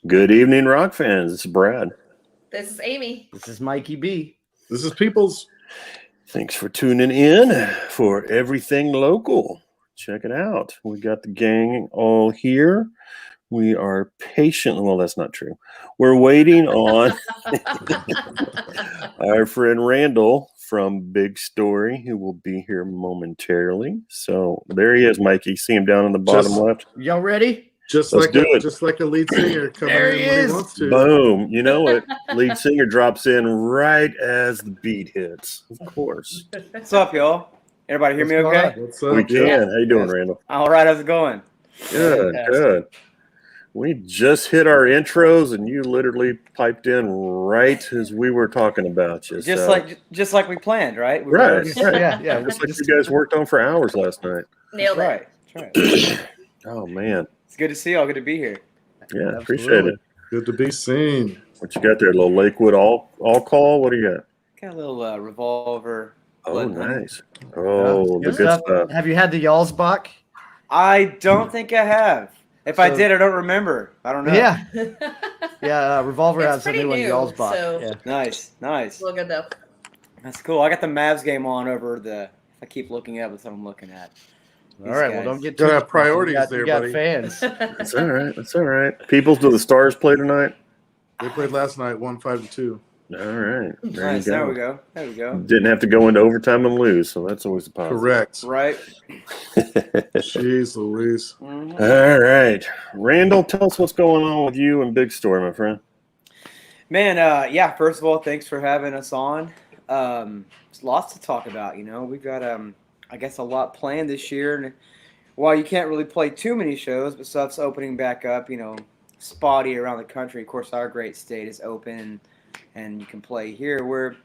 Good evening, rock fans. This is Brad. This is Amy. This is Mikey B. This is Peoples. Thanks for tuning in for everything local. Check it out. We got the gang all here. We are patient. Well, that's not true. We're waiting on our friend Randall from Big Story, who will be here momentarily. So there he is, Mikey. See him down in the bottom left? Y'all ready? Just Let's like do it. just like a lead singer coming There in he when is. he wants to. Boom. You know what? Lead singer drops in right as the beat hits. Of course. What's up, y'all? Everybody hear me okay? What's up? We can. Yeah. How you doing, Randall? All right, how's it going? Good, Fantastic. good. We just hit our intros, and you literally piped in right as we were talking about you. Just so. like we planned, right? We Right, were- right. Yeah. Just like you guys worked on for hours last night. Nailed it. That's right. Oh man, It's good to see y'all. Good to be here. yeah, Absolutely. appreciate it. Good to be seen. What you got there? A little Lakewood all call. What do you got? Got a little revolver. Oh, blood money. nice. Oh, the Good good stuff. stuff. Have you had the Jarlsbach? I don't think I have. If I So- did, I don't remember. I don't know. Yeah. Yeah, Revolver It's has a pretty new one, new, Jarlsbach. so- Yeah. Nice. Well, good though. That's cool. I got the Mavs game on over the. I keep looking up what I'm looking at. All right, well, don't get too Gotta have priorities you got, there, you got buddy. fans. That's all right. That's all right. Peoples, do the Stars play tonight? They played last night, 1-5-2. All right. There Nice. you There go. we go. There we go. Didn't have to go into overtime and lose, so that's always a positive. Correct. Right. Jeez Louise. Mhm. All right. Randall, tell us what's going on with you and Big Story, my friend. Man, yeah, first of all, thanks for having us on. There's lots to talk about, you know. We've got, I guess, a lot planned this year. And while you can't really play too many shows, but stuff's opening back up, you know, spotty around the country. Of course, our great state is open and you can play here. We're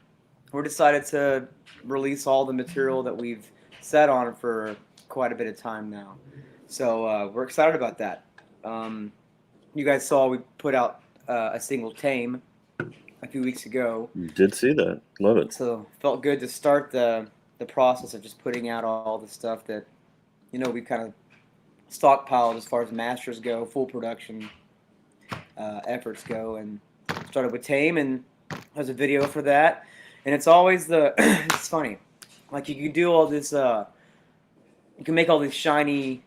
decided to release all the material that we've set on for quite a bit of time now. So we're excited about that. You guys saw we put out a single, Tame, a few weeks ago. You did see that. Love it. So felt good to start the process of just putting out all the stuff that, you know, we kind of stockpiled as far as masters go, full production efforts go, and started with Tame, and there's a video for that. And it's always it's funny, like you can do all this, you can make all these shiny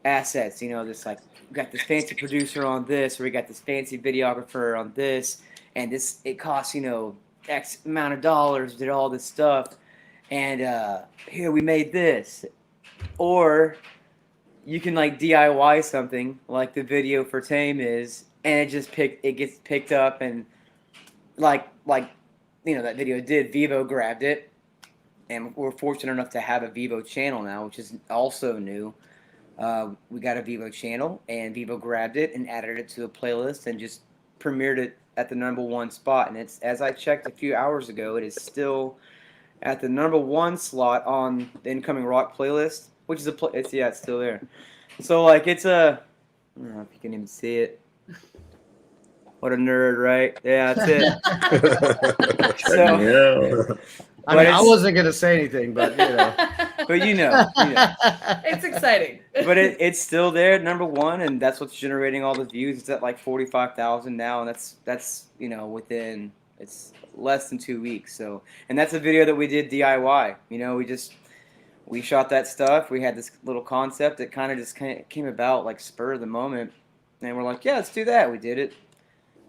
assets, you know, this like we got this fancy producer on this, or we got this fancy videographer on this, and this it costs, you know, X amount of dollars, did all this stuff, and here we made this. Or you can like DIY something like the video for Tame is, and it gets picked up, and like you know that video did, Vivo grabbed it, and we're fortunate enough to have a Vivo channel now, which is also new. We got a Vivo channel, and Vivo grabbed it and added it to a playlist and just premiered it at the #1 spot. And it's, as I checked a few hours ago, it is still at the #1 slot on the incoming rock playlist, which is it's still there. So like it's I don't know if you can even see it. What a nerd, right? Yeah, that's it. So, Yeah. I mean, I wasn't going to say anything, but, you know. but you know. It's exciting. But it's still there at #1, and that's what's generating all the views. It's at like 45,000 now, and that's you know within it's less than 2 weeks. So, and that's a video that we did DIY. You know, we shot that stuff. We had this little concept that kind of just came about like spur of the moment, and we're like, yeah, let's do that. We did it,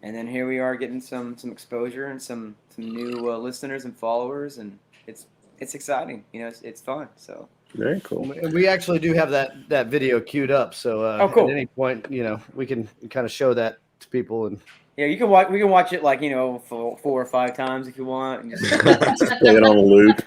and then here we are getting some exposure and some new listeners and followers, and it's exciting. You know, it's fun. So. Very cool. And we actually do have that video queued up, so Oh, cool. at any point, you know, we can kind of show that to people. And Yeah, you can watch. We can watch it like, you know, 4 or 5 times if you want. And just, Just play it on a loop.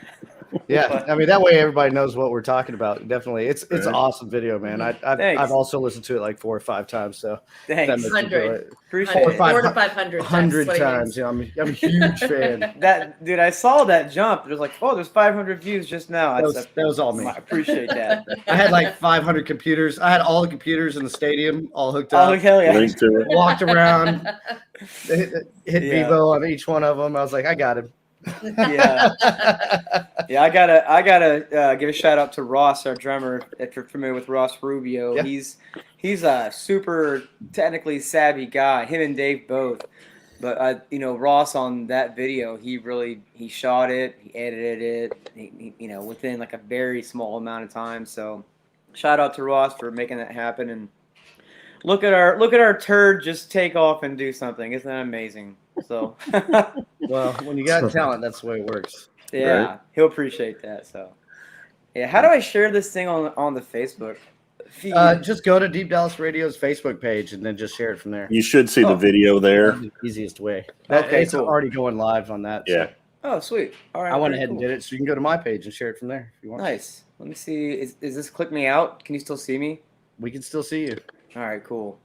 yeah, I mean that way everybody knows what we're talking about. Definitely, it's an Right. awesome video, man. Thanks. I've also listened to it like 4 or 5 times, so thanks. that makes me feel 100. it. Appreciate it. 400 to 500 100 times. times. Yeah, I'm a huge fan. That dude, I saw that jump. It was like, oh, there's 500 views just now. That was all me. I appreciate that. I had like 500 computers. I had all the computers in the stadium all hooked Oh up. hell yeah! Link to it. Walked around, hit Yeah. Vivo on each one of them. I was like, I got him. Yeah, yeah. I gotta give a shout out to Ross, our drummer. If you're familiar with Ross Rubio, Yeah. He's a super technically savvy guy. Him and Dave both. But Ross on that video, he shot it, he edited it, within like a very small amount of time. So, shout out to Ross for making that happen. And look at our turd just take off and do something. Isn't that amazing? So, Well, when you got talent, that's the way it works. yeah, Right. he'll appreciate that. So, yeah, how do I share this thing on the Facebook feed? Just go to Deep Dallas Radio's Facebook page and then just share it from there. You should see the Oh. video there. That's the easiest way. Okay, It's cool. already going live on that. Yeah. So Oh, sweet. All right. I went very ahead and cool. did it, so you can go to my page and share it from there if you want. Nice. Let me see. Is this click me out? Can you still see me? We can still see you. All right, cool.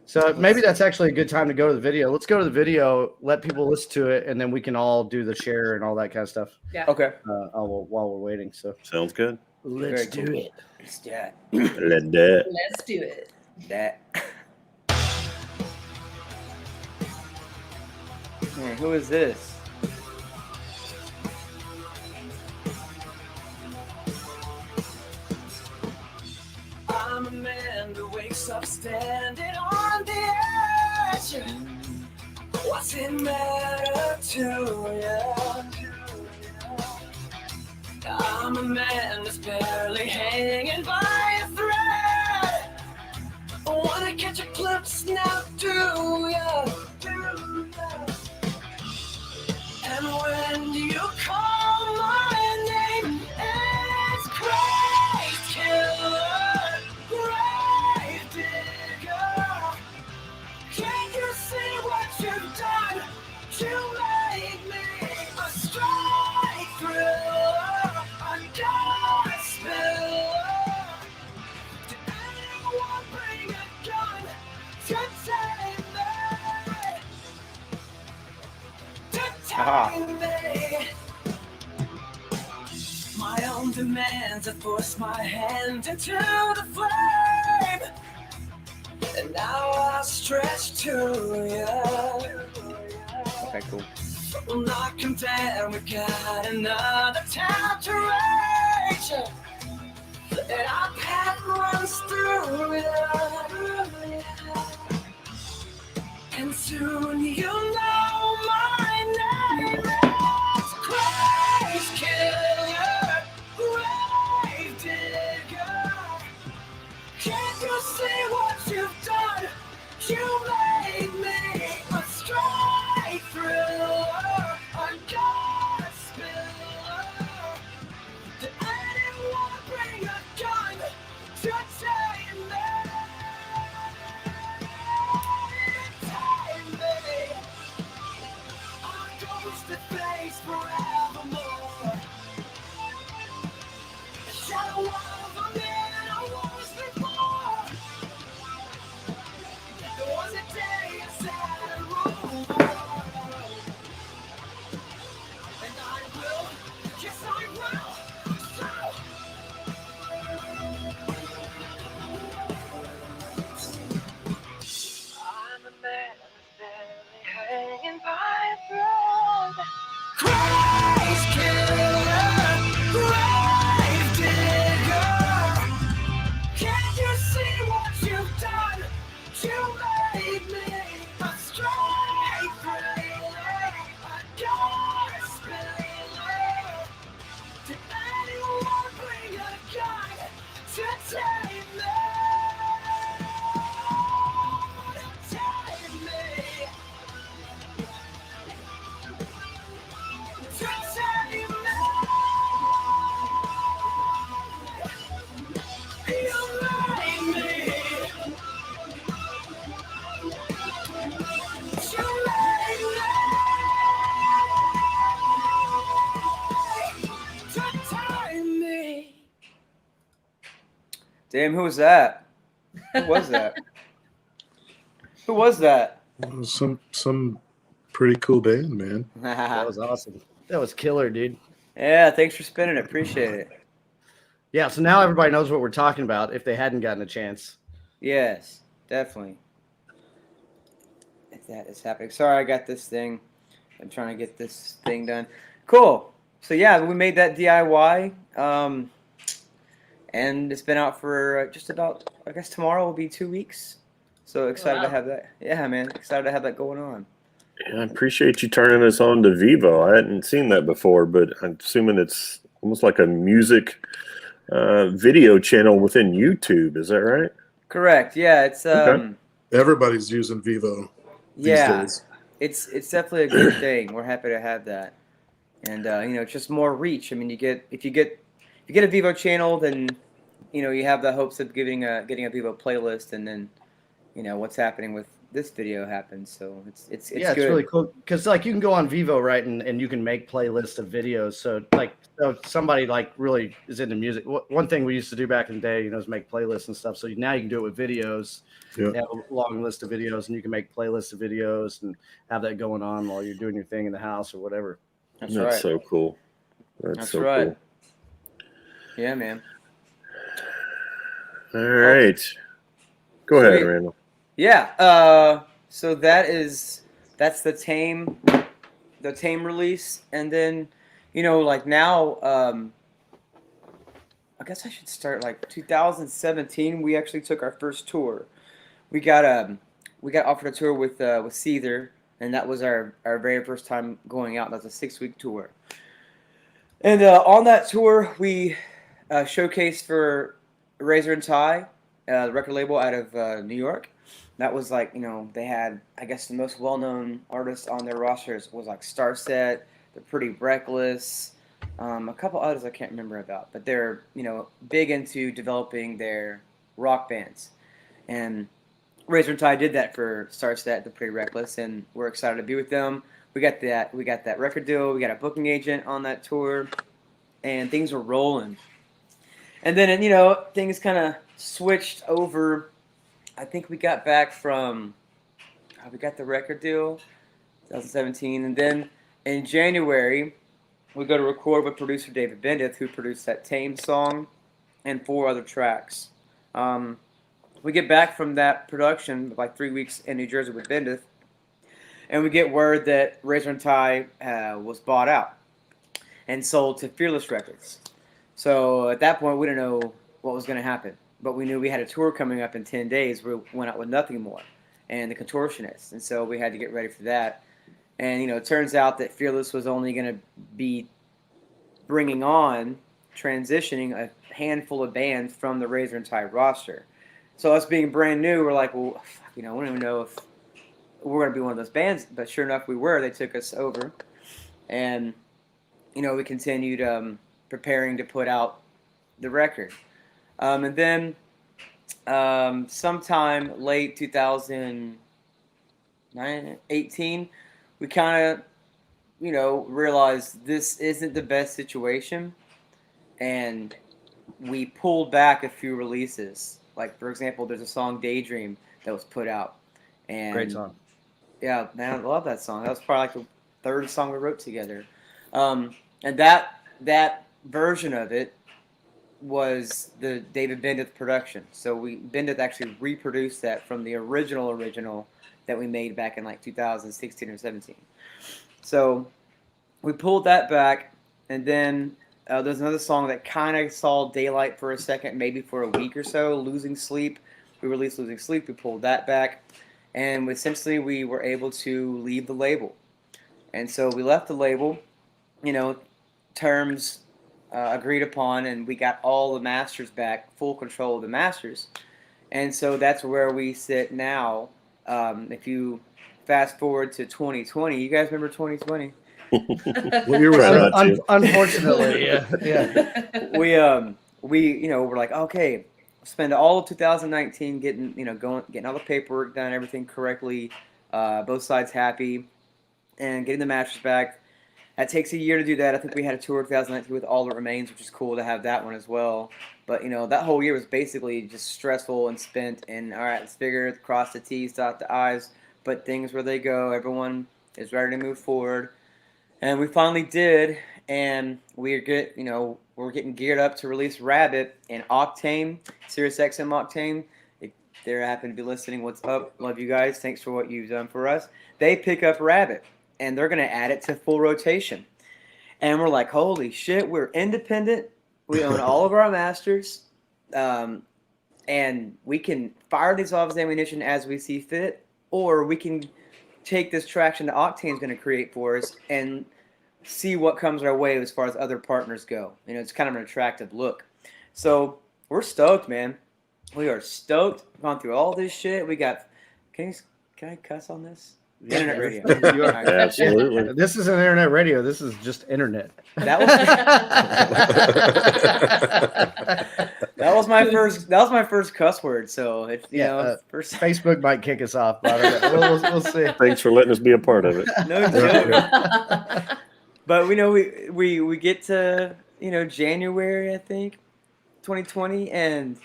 So maybe that's actually a good time to go to the video. Let's go to the video, let people listen to it, and then we can all do the share and all that kind of stuff Okay. while we're waiting. So Sounds good. let's Very do cool. it. It's that. Let that. Let's do it. That. Man, who is this? I'm a man who wakes up standing on the edge. What's it matter to you? I'm a man that's barely hanging by a thread. I wanna catch a glimpse now, do ya? And when you call my name, it's grave killer, grave digger. Can't you see what you've done? You made me a strike thriller, a gun spiller. Did anyone bring a gun to take me? My own demands have forced my hand into the flame, and now I stretch to you. Okay, cool. We'll knock him down, we got another town to reach, and our path runs through you. And soon you'll know my name is Grave Killer, Grave Digger. Can't you see what you've done? You made me a strike thriller, a gun spiller. Did anyone bring a gun to take me? The face forevermore. The shadow of a man I was before. There was a day I sat and ruled the world. And I will, yes I will. So I'm a man who's barely hanging by a thread. Grave killer, grave digger. Can't you see what you've done? You made me a straight thriller, a gun spiller. Did anyone bring a gun to take me? Take me. Damn, who was that? Who was that? Who was that? Some pretty cool band, man. That was awesome. That was killer, dude. Yeah, thanks for spinning it. Appreciate it. Yeah, so now everybody knows what we're talking about if they hadn't gotten a chance. Yes, definitely. If that is happening. Sorry, I got this thing. I'm trying to get this thing done. Cool. So yeah, we made that DIY, and it's been out for just about I guess tomorrow will be 2 weeks. So excited to wow. have that. Yeah, man, excited to have that going on. Yeah, I appreciate you turning us on to Vivo. I hadn't seen that before, but I'm assuming it's almost like a music video channel within YouTube. Is that right? Correct. Yeah, it's Okay. Everybody's using Vivo these yeah, days. it's definitely a good thing. We're happy to have that, and it's just more reach. I mean, if you get a Vivo channel, then you have the hopes of getting a Vivo playlist, and then what's happening with this video happens. So it's Yeah, it's good. really cool because like you can go on Vivo, right, and you can make playlists of videos. So so somebody like really is into music. One thing we used to do back in the day, is make playlists and stuff. So now you can do it with videos. Yeah. They have a long list of videos, and you can make playlists of videos and have that going on while you're doing your thing in the house or whatever. That's That's right. so cool. That's so right. cool. Yeah, man. All right. Go ahead, Sweet. Randall. Yeah. So that's the tame release, and then like now I guess I should start like 2017. We actually took our first tour. We got offered a tour with Seether, and that was our very first time going out. That was a 6-week tour, and on that tour we showcased for Razor and Tie, the record label out of New York. That was like, they had, I guess, the most well-known artists on their rosters was like Starset, The Pretty Reckless, a couple others I can't remember about, but they're, big into developing their rock bands. And Razor and Tie did that for Starset, The Pretty Reckless, and we're excited to be with them. We got that record deal, we got a booking agent on that tour, and things were rolling. And then, things kind of switched over. I think we got back from, we got the record deal, 2017, and then in January, we go to record with producer David Bendeth, who produced that Tame song and 4 other tracks. We get back from that production, like 3 weeks in New Jersey with Bendeth, and we get word that Razor and Tie was bought out and sold to Fearless Records. So at that point, we didn't know what was going to happen. But we knew we had a tour coming up in 10 days. We went out with Nothing More and The Contortionists. And so we had to get ready for that. And, it turns out that Fearless was only going to be transitioning a handful of bands from the Razor and Tie roster. So us being brand new, we're like, well, we don't even know if we're going to be one of those bands. But sure enough, we were. They took us over. And, we continued preparing to put out the record. And then sometime late 2018, we kind of, realized this isn't the best situation. And we pulled back a few releases. Like, for example, there's a song Daydream that was put out. And Great song. Yeah, man, I love that song. That was probably like the 3rd song we wrote together. And that version of it was the David Bendeth production. So Bendeth actually reproduced that from the original that we made back in like 2016 or 17. So we pulled that back, and then there's another song that kind of saw daylight for a second, maybe for a week or so, Losing Sleep. We released Losing Sleep, we pulled that back, and essentially we were able to leave the label. And so we left the label, terms agreed upon, and we got all the masters back, full control of the masters. And so that's where we sit now. If you fast forward to 2020, you guys remember 2020? Well, you're right. Unfortunately, yeah. We're like, okay, spend all of 2019 getting all the paperwork done, everything correctly, both sides happy, and getting the masters back. That takes a year to do that. I think we had a tour in 2019 with All That Remains, which is cool to have that one as well. But, that whole year was basically just stressful and spent. And, all right, let's cross the T's, dot the I's, put things where they go. Everyone is ready to move forward. And we finally did. And we're getting geared up to release Rabbit and Octane, SiriusXM Octane. If they happen to be listening, what's up? Love you guys. Thanks for what you've done for us. They pick up Rabbit, and they're going to add it to full rotation. And we're like, holy shit, we're independent. We own all of our masters. and we can fire these off as ammunition as we see fit, or we can take this traction that Octane's going to create for us and see what comes our way as far as other partners go. It's kind of an attractive look. So we're stoked, man. We are stoked. We've gone through all this shit. We got. Can I cuss on this? Internet radio. You are- Absolutely. This is an internet radio. This is just internet. That was my first. That was my first cuss word. So it's first. Facebook might kick us off, but I don't know. We'll see. Thanks for letting us be a part of it. No joke. But we get to January, I think, 2020, and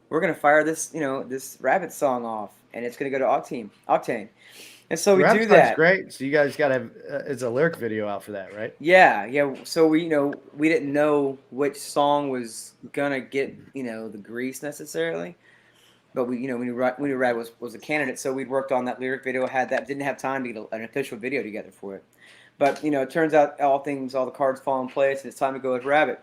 we're gonna fire this this Rabbit song off, and it's gonna go to Octane. And so we Rap do song's that. great. So you guys got to have it's a lyric video out for that, right? Yeah. So we didn't know which song was gonna get the grease necessarily, but we knew Rad was a candidate. So we'd worked on that lyric video. Didn't have time to get an official video together for it. But it turns out all the cards fall in place, and it's time to go with Rabbit.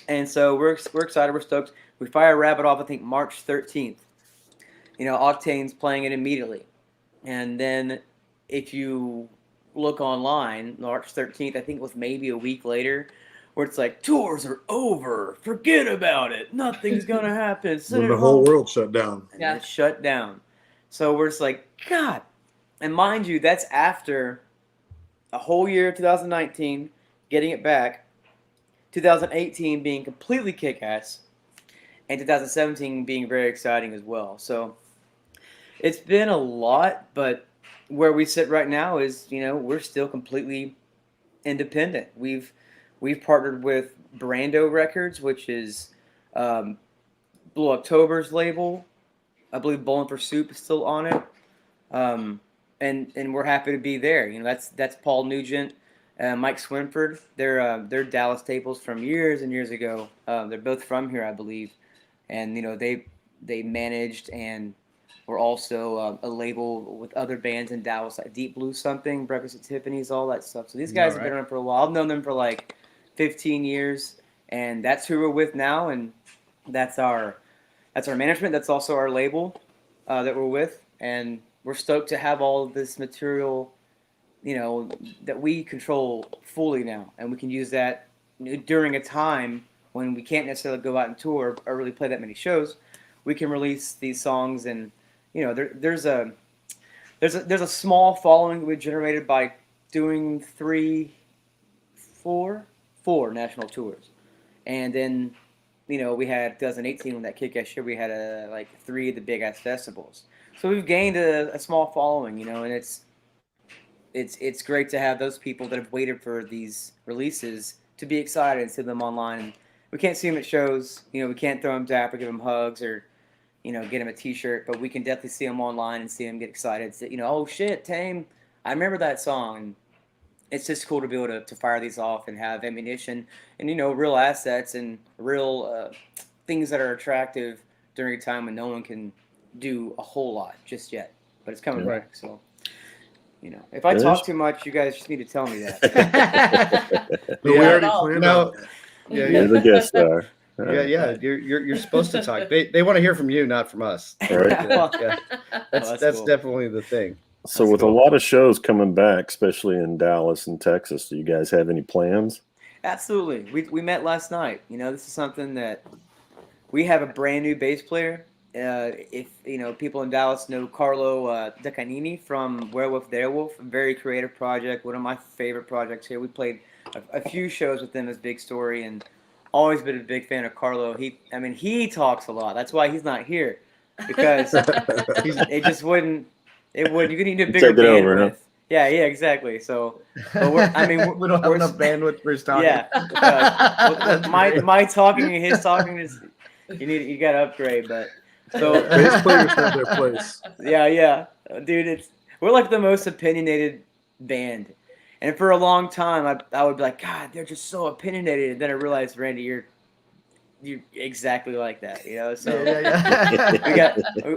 And so we're excited. We're stoked. We fire Rabbit off, I think March 13th. Octane's playing it immediately. And then if you look online, March 13th, I think it was maybe a week later, where it's like, tours are over. Forget about it. Nothing's going to happen. Sit When at the whole home. world shut down. And it's shut down. So we're just like, God. And mind you, that's after a whole year of 2019, getting it back, 2018 being completely kick-ass, and 2017 being very exciting as well. So it's been a lot, but where we sit right now is, we're still completely independent. We've partnered with Brando Records, which is Blue October's label. I believe Bowling for Soup is still on it, and we're happy to be there. That's Paul Nugent, Mike Swinford. They're Dallas staples from years and years ago. They're both from here, I believe, and they managed and were also a label with other bands in Dallas, like Deep Blue Something, Breakfast at Tiffany's, all that stuff. So these guys have been around for a while. I've known them for like 15 years, and that's who we're with now, and that's our management. That's also our label that we're with, and we're stoked to have all of this material, that we control fully now, and we can use that during a time when we can't necessarily go out and tour or really play that many shows. We can release these songs, and there's a small following we generated by doing four national tours, and then we had 2018 when that kick-ass year, we had like 3 of the big-ass festivals. So we've gained a small following, and it's great to have those people that have waited for these releases to be excited and see them online. And we can't see them at shows, we can't throw them dap or give them hugs or get them a T-shirt, but we can definitely see them online and see them get excited. So, oh shit, Tame, I remember that song. And it's just cool to be able to fire these off and have ammunition and real assets and real things that are attractive during a time when no one can do a whole lot just yet. But it's coming back, so if I talk too much, you guys just need to tell me that. We already planned on that. You're the guest star. Yeah. You're supposed to talk. They want to hear from you, not from us. Right. Yeah. That's cool. definitely the thing. So with a lot of shows coming back, especially in Dallas and Texas, do you guys have any plans? Absolutely. We met last night. This is something that we have a brand new bass player. If people in Dallas know Carlo Decanini from Werewolf Therewolf, a very creative project, one of my favorite projects here. We played a few shows with them as Big Story, and always been a big fan of Carlo. He talks a lot. That's why he's not here, because it just wouldn't. It would. You could need a bigger bandwidth. Huh? Yeah, exactly. So, but we don't have enough bandwidth for his talking. Yeah, my talking and his talking is you got to upgrade. But so Bass players have their place. Yeah, dude. We're like the most opinionated band, and for a long time I would be like, God, they're just so opinionated, and then I realized, Randy, you're exactly like that, So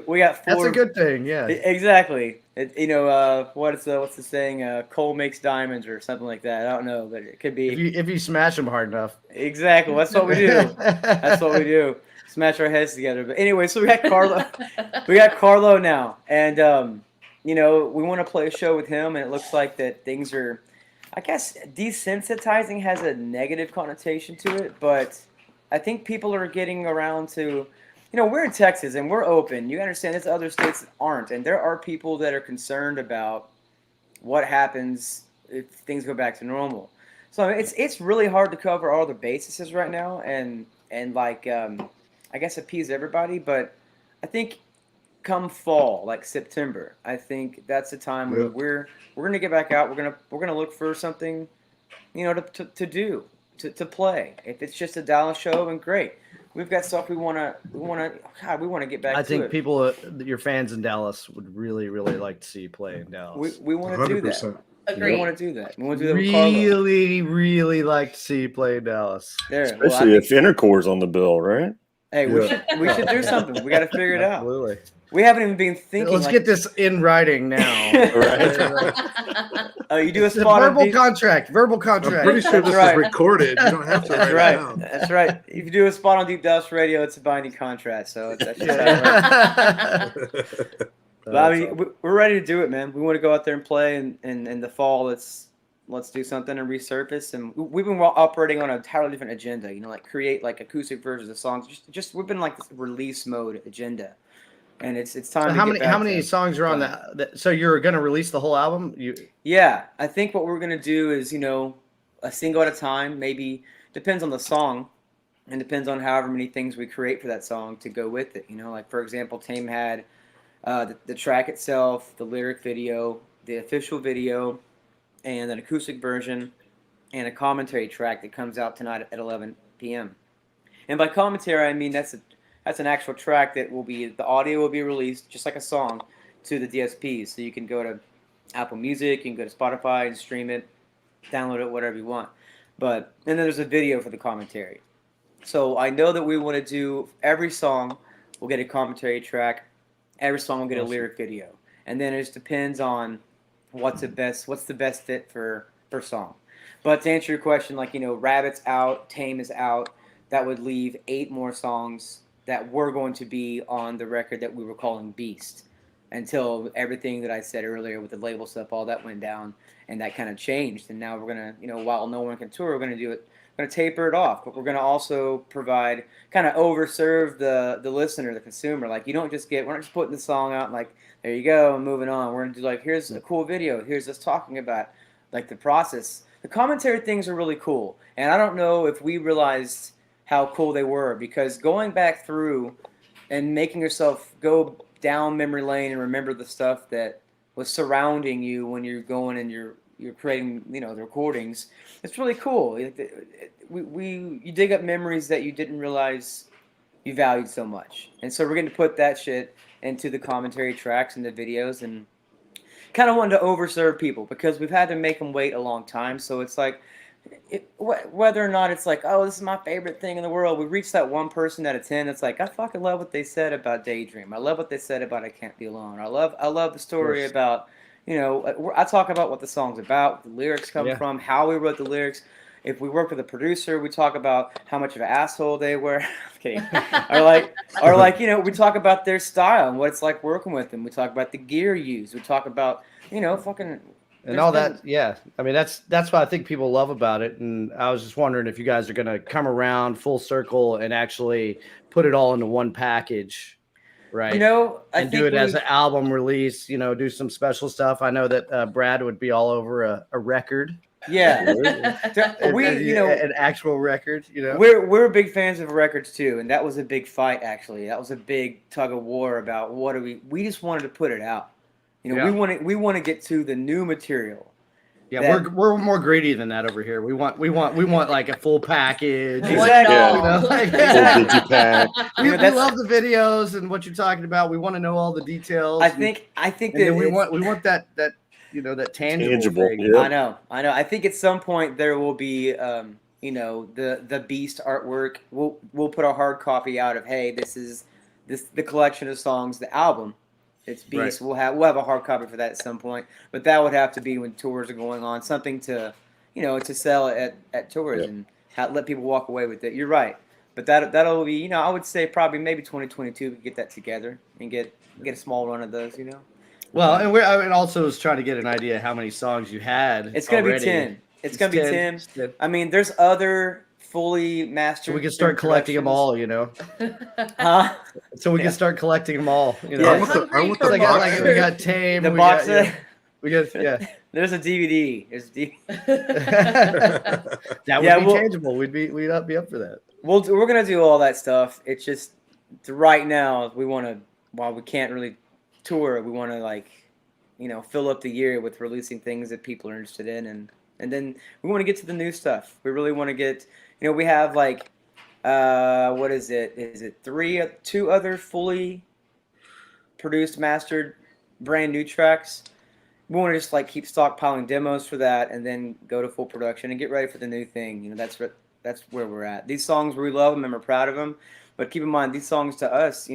we got 4. That's a good thing, yeah. Exactly. What's the saying? Coal makes diamonds or something like that. I don't know, but it could be if you smash them hard enough. Exactly. That's what we do. That's what we do. smash our heads together. But anyway, so we got Carlo. We got Carlo now, and you know, we want to play a show with him, and it looks like that things are, I guess, desensitizing has a negative connotation to it, but I think people are getting around to, you know, we're in Texas and we're open. You understand there's other states that aren't, and there are people that are concerned about what happens if things go back to normal. So I mean, it's really hard to cover all the bases right now, and like I guess appease everybody, but I think come fall, like September, I think that's the time when Yeah. we're gonna get back out. We're gonna look for something, you know, to do, to play. If it's just a Dallas show, then great. We've got stuff we wanna get back I to think it. people, your fans in Dallas, would really, really like to see you play in Dallas. We want to do that. 100%. We Agreed. want to do that. We want to do that with Carlo. really, really like to see you play in Dallas. There. Well, I Especially think, if Intercore's on the bill, right? hey, Yeah. we should do something. We got to figure it out. Absolutely. We haven't even been thinking. Let's like, get this in writing now. Oh, you do a It's a spot on verbal deep. contract. Verbal I'm contract. pretty sure That's this right. is recorded. You don't have to write That's it right. down. That's right. If you do a spot on Deep Dallas Radio, it's a binding contract. So that's just how it works. But I mean, we're ready to do it, man. We want to go out there and play, and in the fall, let's do something and resurface. And we've been operating on an entirely different agenda. You know, like create like acoustic versions of songs. Just we've been like this release mode agenda, and it's time. So to get how back many to songs are on that? So you're going to release the whole album? Yeah, I think what we're gonna do is, you know, a single at a time. Maybe depends on the song, and depends on however many things we create for that song to go with it. You know, like for example, Tame had the track itself, the lyric video, the official video, and an acoustic version, and a commentary track that comes out tonight at 11 p.m. And by commentary, I mean that's an actual track that will be, the audio will be released just like a song to the DSPs. So you can go to Apple Music, you can go to Spotify and stream it, download it, whatever you want. And then there's a video for the commentary. So I know that we want to do every song, we'll get a commentary track. Every song will get a lyric video, and then it just depends on what's the best fit for song. But to answer your question, like, you know, Rabbit's out, Tame is out. That would leave 8 more songs that were going to be on the record that we were calling Beast, until everything that I said earlier with the label stuff, all that went down, and that kind of changed. And now we're gonna, you know, while no one can tour, we're gonna do it. We're gonna taper it off, but we're gonna also provide, kind of overserve the listener, the consumer. Like, we're not just putting the song out and like, there you go, and moving on. We're gonna do like, here's a cool video, here's us talking about like the process. The commentary things are really cool, and I don't know if we realized how cool they were, because going back through and making yourself go down memory lane and remember the stuff that was surrounding you when you're going and you're creating, you know, the recordings. It's really cool. You dig up memories that you didn't realize you valued so much, and so we're going to put that shit into the commentary tracks and the videos, and kind of wanted to overserve people because we've had to make them wait a long time. So it's like, whether or not it's like, oh, this is my favorite thing in the world, we reached that 1 person out of 10 that's like, I fucking love what they said about Daydream. I love what they said about I Can't Be Alone. I love the story about, you know, I talk about what the song's about, the lyrics come from, how we wrote the lyrics. If we work with a producer, we talk about how much of an asshole they were. I'm kidding. or like, you know, we talk about their style and what it's like working with them. We talk about the gear used. We talk about, you know, fucking. And all that, yeah. I mean, that's what I think people love about it. And I was just wondering if you guys are going to come around full circle and actually put it all into one package, right? You know, I and think do it as an album release. You know, do some special stuff. I know that Brad would be all over a record. Yeah, you know, an actual record. You know, we're big fans of records too, and that was a big fight. Actually, that was a big tug of war about what do we just wanted to put it out. You know, we want to get to the new material. Yeah, we're more greedy than that over here. We want like a full package. Exactly. You know, like, Digipack. we love the videos and what you're talking about. We want to know all the details. I think that we want that you know, that tangible thing. Yeah. I know. I think at some point there will be you know, the Beast artwork. We'll put a hard copy out of, hey, this is the collection of songs, the album. It's Beast. Right. We'll have a hard copy for that at some point, but that would have to be when tours are going on, something to, you know, to sell at tours and let people walk away with it. You're right. But that'll be, I would say probably maybe 2022 we could get that together and get a small run of those, Well, and I mean, also was trying to get an idea how many songs you had. It's gonna already. be 10. It's gonna be 10. It's 10. I mean, there's other fully mastered. So we can start collecting them all, Huh? So we can start collecting them all, Yeah. I want the So box we got Tame. The we box got, set. we got yeah. There's a DVD. That would Yeah, be we'll- tangible. We'd up be up for that. We're gonna do all that stuff. It's just right now we want to, while we can't really tour, we want to fill up the year with releasing things that people are interested in, and then we want to get to the new stuff. We really want to get, we have what is it? Is it two other fully produced, mastered, brand new tracks? We want to just keep stockpiling demos for that, and then go to full production and get ready for the new thing. That's where we're at. These songs, we love them and we're proud of them, but keep in mind these songs to us,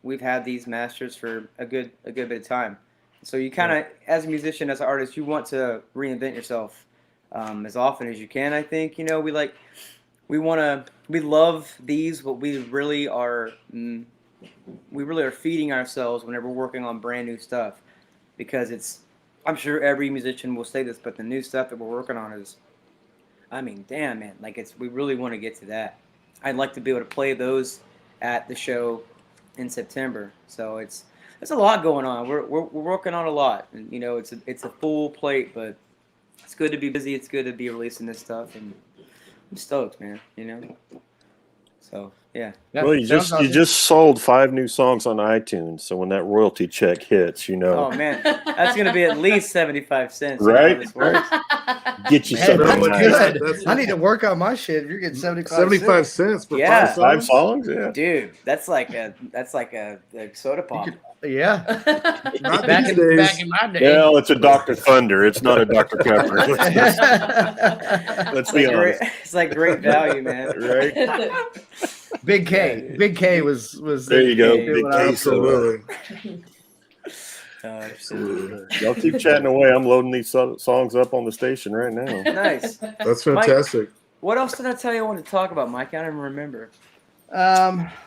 we've had these masters for a good bit of time. So you kind of, as a musician, as an artist, you want to reinvent yourself as often as you can. I think we love these, but we really are feeding ourselves whenever we're working on brand new stuff, because I'm sure every musician will say this, but the new stuff that we're working on is, I mean, damn, man, we really want to get to that. I'd like to be able to play those at the show in September. So it's a lot going on. We're working on a lot, and it's a full plate, but it's good to be busy. It's good to be releasing this stuff, and I'm stoked, man. So yeah. Well, you just sold 5 new songs on iTunes, so when that royalty check hits, Oh man, that's gonna be at least 75 cents. Right? You know how this works. get you Hey, something that's nice. good. I need to work on my shit. If you're getting 75 75 cents for Yeah. 5 5 songs? songs, yeah. Dude, that's like a soda pop. Yeah. Not back these in days. my day. Well, it's a Dr. Thunder. It's not a Dr. Pepper. Let's be honest. It's like great value, man. Right? Big K. Big K was There you go. Big Big when I was- K soda. Absolutely. Y'all keep chatting away. I'm loading these songs up on the station right now. Nice. That's fantastic. What else did I tell you I wanted to talk about, Mike? I don't even remember.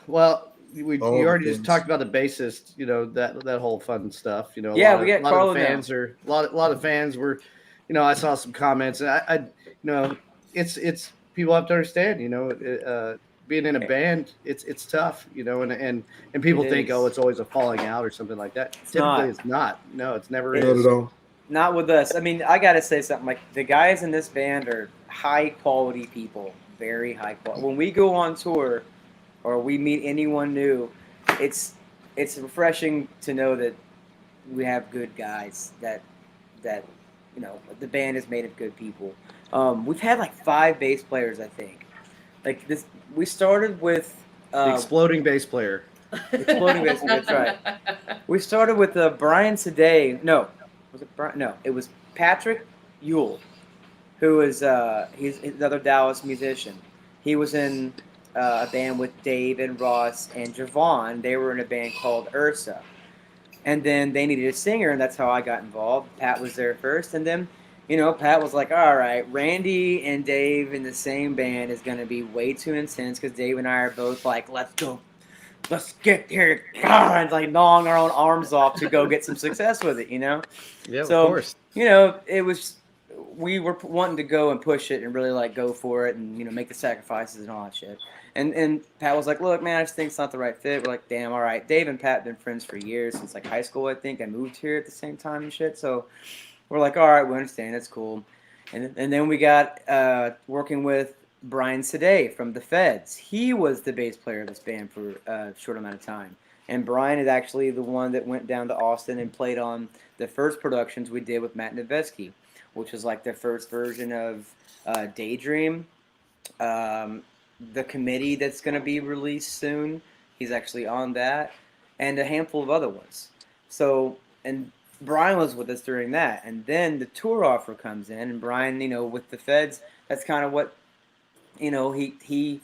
Well, you All already the just things. talkit's about the bassist, that whole fun stuff, a Yeah, lot we of, got lot Carlo of now. fans are a lot of fans were, I saw some comments, and I it's people have to understand, being in a band, it's tough, and people It think, is. oh, it's always a falling out or something like that. It's Typically, not. it's not. No, it's never Not is. at all. Not with us. I mean, I gotta say something. Like, the guys in this band are high quality people, very high quality. When we go on tour, or we meet anyone new, it's refreshing to know that we have good guys. That the band is made of good people. We've had 5 bass players, I think. We started with The exploding bass player. exploding bass. That's right. We started with Brian Today. No, was it Brian? No, it was Patrick Yule, who is he's another Dallas musician. He was in a band with Dave and Ross and Javon. They were in a band called Ursa, and then they needed a singer, and that's how I got involved. Pat was there first, and then Pat was like, all right, Randy and Dave in the same band is going to be way too intense, because Dave and I are both like, let's get here, and gnawing our own arms off to go get some success with it, Yeah, So, of course. it was, we were wanting to go and push it and really go for it and, make the sacrifices and all that shit. And Pat was like, look, man, I just think it's not the right fit. We're like, damn, all right. Dave and Pat have been friends for years, since high school, I think. I moved here at the same time and shit. So we're like, all right, we understand. That's cool. And then we got working with Brian Today from the Feds. He was the bass player of this band for a short amount of time. And Brian is actually the one that went down to Austin and played on the first productions we did with Matt Nevesky, which was the first version of Daydream. The Committee that's going to be released soon. He's actually on that, and a handful of other ones. So, and Brian was with us during that, and then the tour offer comes in, and Brian, with the Feds, that's kind of what, he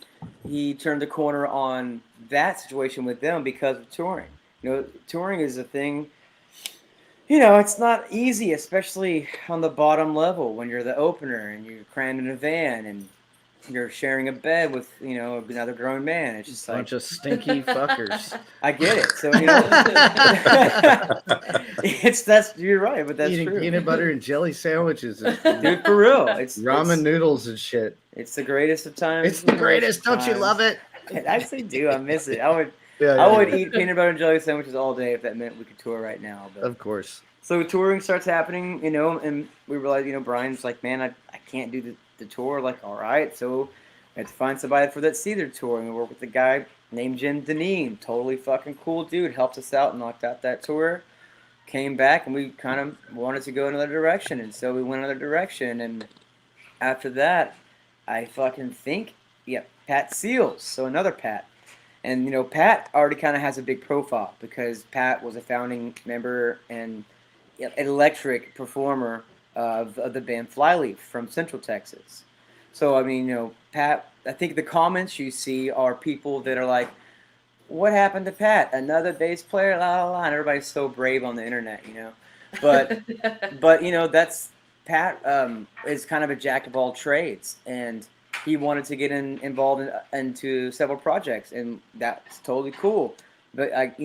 turned the corner on that situation with them because of touring. Touring is a thing. It's not easy, especially on the bottom level when you're the opener and you're crammed in a van and you're sharing a bed with another grown man. It's just like Bunch of stinky fuckers. I get it. So you're right, but that's Eating true. peanut butter and jelly sandwiches, and Dude, for real, it's ramen noodles and shit. It's the greatest of times. It's the greatest. Don't you love it? I actually do. I miss it. I would Yeah, eat peanut butter and jelly sandwiches all day if that meant we could tour right now. But Of course. so touring starts happening, and we realize, Brian's like, man, I can't do the tour. Like, all right, so we have to find somebody for that Seether tour, and we work with a guy named Jim Deneen, totally fucking cool dude, helped us out and knocked out that tour. Came back, and we kind of wanted to go another direction, and so we went another direction, and after that, I fucking think, Pat Seals, so another Pat. And, Pat already kind of has a big profile because Pat was a founding member and an electric performer of the band Flyleaf from Central Texas. So, I mean, Pat, I think the comments you see are people that are like, what happened to Pat? Another bass player? La, la, la. And everybody's so brave on the internet, But, that's Pat is kind of a jack of all trades. And he wanted to get involved into several projects, and that's totally cool. But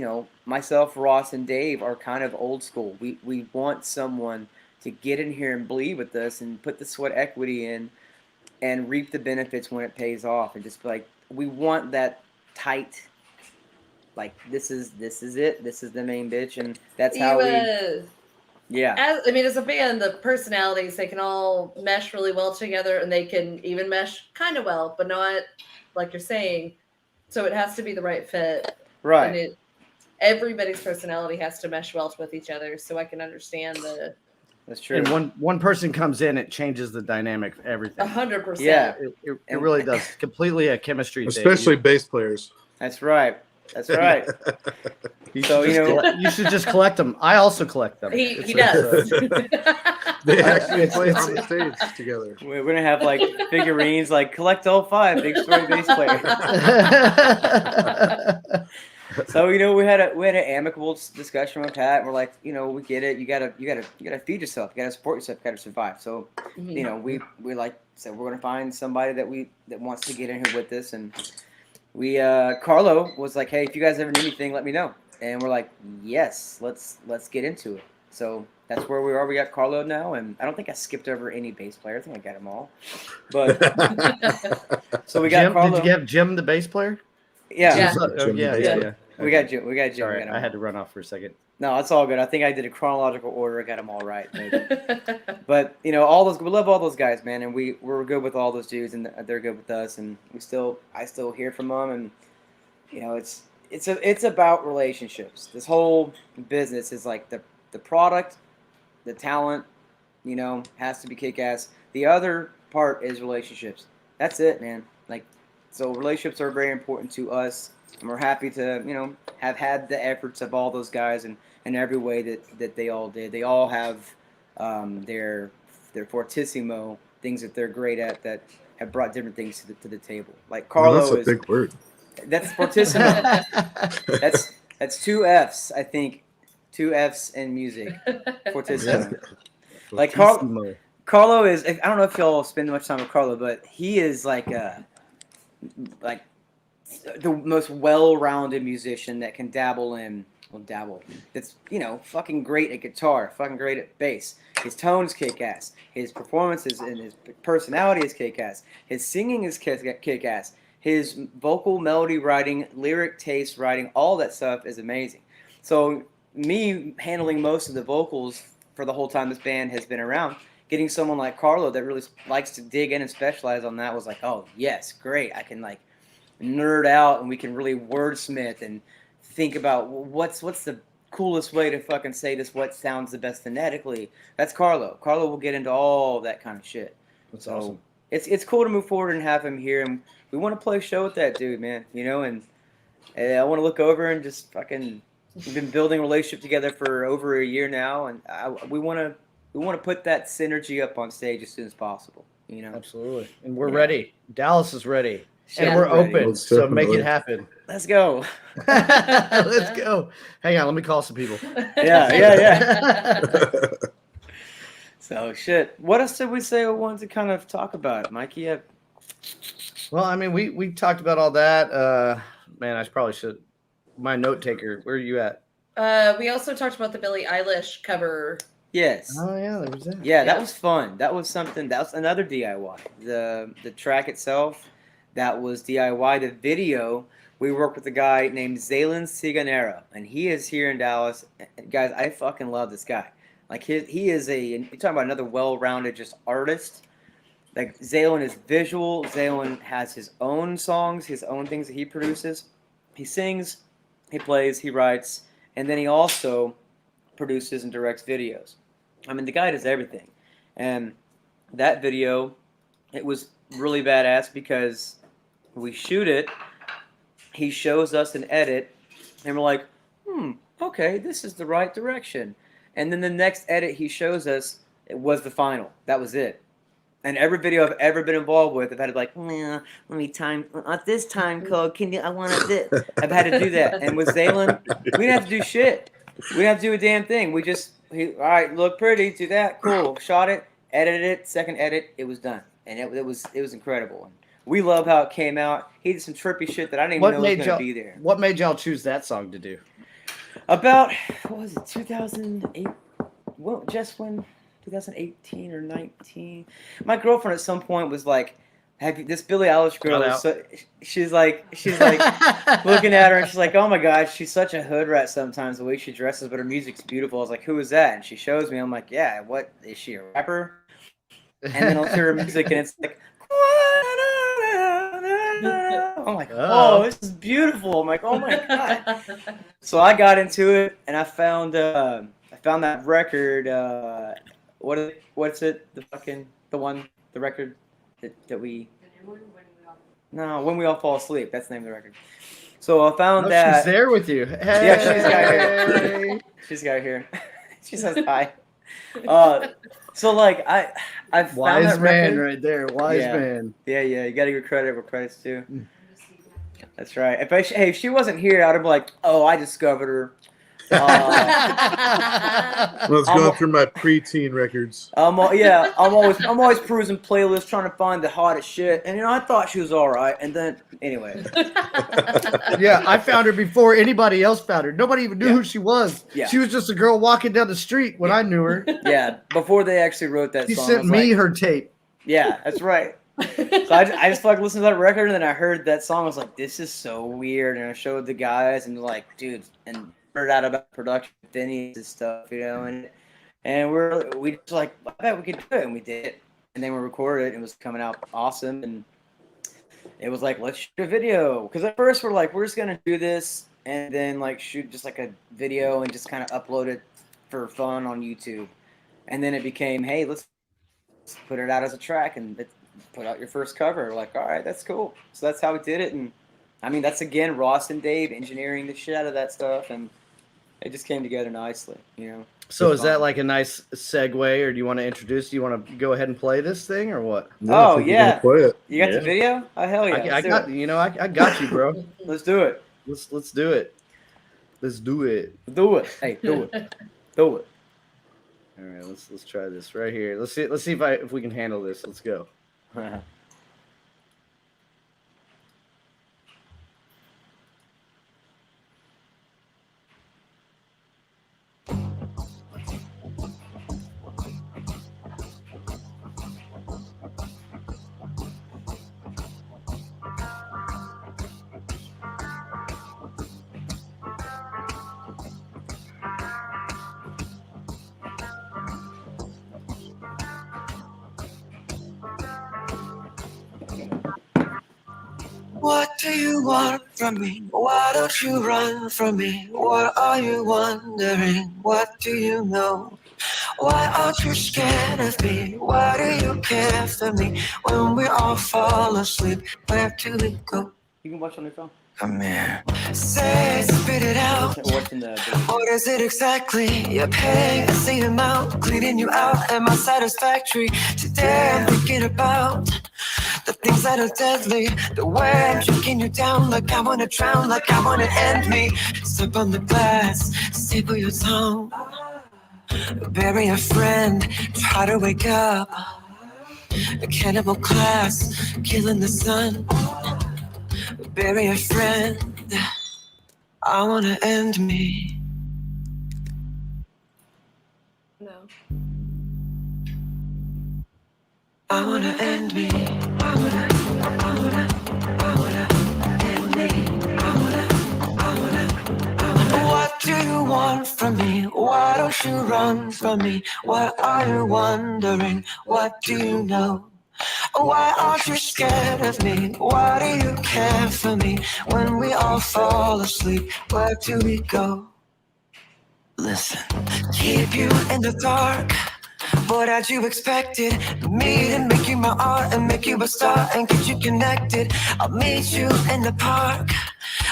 myself, Ross, and Dave are kind of old school. We want someone to get in here and bleed with us and put the sweat equity in and reap the benefits when it pays off. And just like, we want that tight, like, this is it. This is the main bitch, and that's how Yeah. As a band, the personalities, they can all mesh really well together, and they can even mesh kind of well, but not like you're saying. So it has to be the right fit. Right. And everybody's personality has to mesh well with each other. So I can understand That's true. And one person comes in, it changes the dynamic of everything. 100%. Yeah. It really does. Completely a chemistry thing. Especially bass players. That's right. That's right. So, you should just collect them. I also collect them. He does. They actually play on the stage together. We're going to have like figurines, like collect all 5 big story bass players. So, we had an amicable discussion with Pat. And we're like, we get it. You gotta feed yourself. You gotta support yourself. You gotta survive. So, we like said we're gonna find somebody that wants to get in here with us. And we Carlo was like, hey, if you guys ever need anything, let me know. And we're like, yes, let's get into it. So that's where we are. We got Carlo now, and I don't think I skipped over any bass player. I think I got them all. But so we got Jim, Carlo. did you have Jim, the bass player? Yeah. Yeah. Yeah. We got Jim. We got Jim. Sorry, We got him I had all. to run off for a second. No, it's all good. I think I did a chronological order. I got them all right. But all those, we love all those guys, man, and we're good with all those dudes, and they're good with us, and I still hear from them, and it's about relationships. This whole business is like the product, the talent, has to be kick-ass. The other part is relationships. That's it, man. Like, so relationships are very important to us, and we're happy to, have had the efforts of all those guys in every way that they all did. They all have their fortissimo things that they're great at that have brought different things to the table. Like Carlo That's a is big word. that's fortissimo. that's 2 F's, I think. 2 F's in music. Fortissimo. Like Carlo is. I don't know if y'all spend much time with Carlo, but he is like the most well-rounded musician that can dabble. That's fucking great at guitar, fucking great at bass. His tone's kick-ass. His performances and his personality is kick-ass. His singing is kick-ass. His vocal melody writing, lyric taste writing, all that stuff is amazing. So me handling most of the vocals for the whole time this band has been around, getting someone like Carlo that really likes to dig in and specialize on that was like, oh yes, great. I can like nerd out and we can really wordsmith and think about what's the coolest way to fucking say this, what sounds the best phonetically. That's Carlo. Carlo will get into all that kind of shit. That's awesome. It's cool to move forward and have him here, and we want to play a show with that dude, man. And I want to look over and just fucking. We've been building a relationship together for over a year now, and we want to put that synergy up on stage as soon as possible. Absolutely. And we're ready. Dallas is ready. Shit, And we're ready. open. Most So make definitely. it happen. Let's go. Let's go. Hang on, let me call some people. Yeah. So shit. What else did we say we wanted to kind of talk about, Mikey? Well, I mean, we talked about all that. Man, I probably should. My note taker, where are you at? We also talked about the Billie Eilish cover. Yes. Oh yeah, there was that. Yeah, that Yeah. was fun. That was something. That was another DIY. The track itself, that was DIY. The video, we worked with a guy named Zaylen Ciganera, and he is here in Dallas. And guys, I fucking love this guy. Like he is you're talking about another well-rounded just artist. Like Zaylen is visual. Zaylen has his own songs, his own things that he produces. He sings, he plays, he writes, and then he also produces and directs videos. I mean, the guy does everything. And that video, it was really badass because we shoot it, he shows us an edit, and we're like, okay, this is the right direction. And then the next edit he shows us, it was the final. That was it. And every video I've ever been involved with, I've had to like, let me time at this time code. I want it this. I've had to do that. And with Zaylen, we didn't have to do shit. We didn't have to do a damn thing. We just, all right, look pretty, do that, cool. Shot it, edited it, second edit, it was done, and it was incredible. And we love how it came out. He did some trippy shit that I didn't even know was gonna be there. What made y'all choose that song to do? About what was it, 2008? Well, just when 2018 or 19. My girlfriend at some point was like, "Have you, this Billie Eilish girl?" Is so, she's like looking at her and she's like, "Oh my God, she's such a hood rat sometimes the way she dresses, but her music's beautiful." I was like, "Who is that?" And she shows me. I'm like, "Yeah, what is she, a rapper?" And then I'll hear her music and it's like, I'm like, "Oh, this is beautiful." I'm like, "Oh my God." So I got into it and I found that record. What's it? The record that we. No, When We All Fall Asleep. That's the name of the record. So I found that. She's there with you. Hey. Yeah, she's got here. She's got here. She says hi. So like I found Wise that man record. right there. Wise man. Yeah. You got to give credit where credit's due. That's right. If she wasn't here, I'd have been like, "Oh, I discovered her." I was going through my preteen records. I'm always perusing playlists trying to find the hottest shit, and I thought she was all right, and then anyway. Yeah, I found her before anybody else found her. Nobody even knew who she was. Yeah. She was just a girl walking down the street when I knew her. Yeah, before they actually wrote that She song. sent me her tape. Yeah, that's right. So I just like listened to that record, and then I heard that song. I was like, "This is so weird," and I showed the guys, and they're like, "Dude," and heard out about production, Denny's and stuff, and we just like, I bet we could do it, and we did it, and then we recorded it, and it was coming out awesome, and it was like, let's shoot a video, because at first we're like, we're just gonna do this, and then like shoot just like a video and just kind of upload it for fun on YouTube, and then it became, hey, let's put it out as a track and put out your first cover. We're like, all right, that's cool. So that's how we did it, and I mean, that's again Ross and Dave engineering the shit out of that stuff, and it just came together nicely, So is that like a nice segue, or do you want to introduce? Do you want to go ahead and play this thing, or what? Oh yeah, play it. You got the video? Oh hell yeah! I got I got you, bro. Let's do it. Let's do it. Let's do it. Do it. Hey, do it. Do it. All right, let's try this right here. Let's see if we can handle this. Let's go. What do you want from me? Why don't you run from me? What are you wondering? What do you know? Why aren't you scared of me? Why do you care for me? When we all fall asleep, where do we go? You can watch on your phone. Come here. Say it, spit it out. Watching the What is it exactly? You're paying the same amount, cleaning you out. Am I satisfactory? Today I'm thinking about the things that are deadly. The way I'm shaking you down, like I wanna drown, like I wanna end me. Step on the glass, staple your tongue. Bury a friend, try to wake up. A cannibal class, killing the sun. Bury a friend. I wanna end me. No. I wanna end me. I wanna end me. What do you want from me? Why don't you run from me? What are you wondering? What do you know? Why aren't you scared of me? Why do you care for me? When we all fall asleep, where do we go? Listen, keep you in the dark. What had you expected? Me to make you my art and make you a star and get you connected. I'll meet you in the park.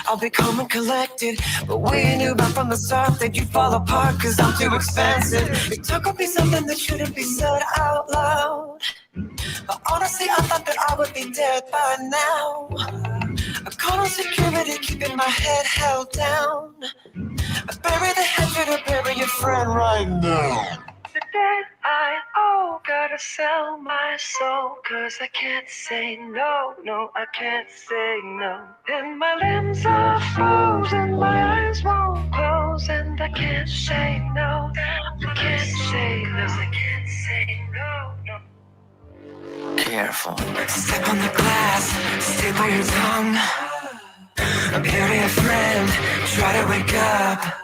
I'll be calm and collected. But we knew right from the start that you'd fall apart, cause I'm too expensive. Your talk would be something that shouldn't be said out loud. But honestly, I thought that I would be dead by now. I call on security, keeping my head held down. I bury the hatchet or bury your friend right now. The debt I owe, gotta sell my soul, cause I can't say no, no, I can't say no. And my limbs are frozen, my eyes won't close, and I can't say no, I can't say no, I can't say no, no. Careful, step on the glass, stay by your tongue. Bury a friend, try to wake up.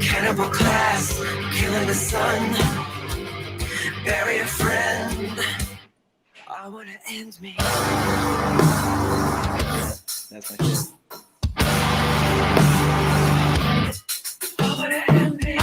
Cannibal class, killing the sun. Bury a friend. I wanna end me. That's my shit. I wanna end me.